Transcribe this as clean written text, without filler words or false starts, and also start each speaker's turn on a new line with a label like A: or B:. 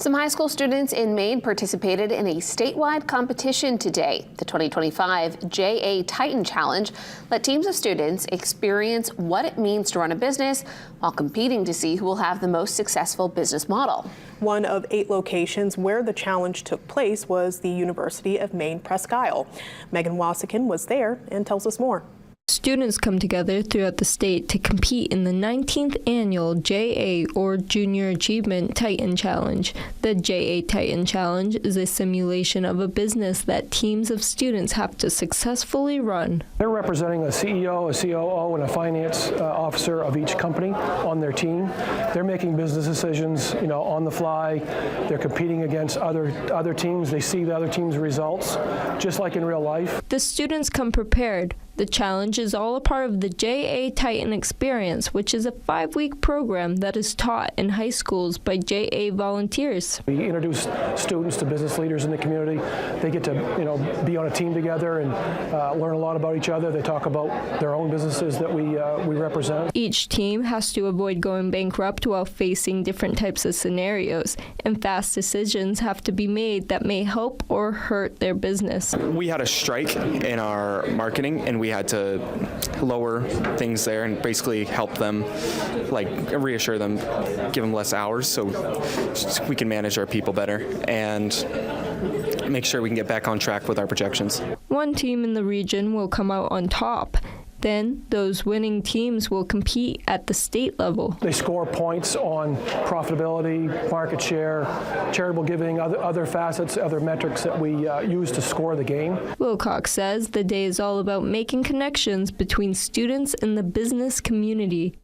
A: Some high school students in Maine participated in a statewide competition today. The 2025 JA Titan Challenge let teams of students experience what it means to run a business while competing to see who will have the most successful business model.
B: One of 8 locations where the challenge took place was the University of Maine Presque Isle. Megan Wassikin was there and tells us more.
C: Students come together throughout the state to compete in the 19th annual JA or Junior Achievement Titan Challenge. The JA Titan Challenge is a simulation of a business that teams of students have to successfully run.
D: They're representing a CEO, a COO, and a finance officer of each company on their team. They're making business decisions, on the fly. They're competing against other teams. They see the other team's results, just like in real life.
C: The students come prepared. The challenge is all a part of the JA Titan Experience, which is a 5-week program that is taught in high schools by JA volunteers.
D: We introduce students to business leaders in the community. They get to, be on a team together and learn a lot about each other. They talk about their own businesses that we represent.
C: Each team has to avoid going bankrupt while facing different types of scenarios, and fast decisions have to be made that may help or hurt their business.
E: We had a strike in our marketing, and we had to lower things there and basically help them, reassure them, give them less hours so we can manage our people better and make sure we can get back on track with our projections.
C: One team in the region will come out on top. Then those winning teams will compete at the state level.
D: They score points on profitability, market share, charitable giving, other facets, other metrics that we use to score the game.
C: Wilcox says the day is all about making connections between students and the business community.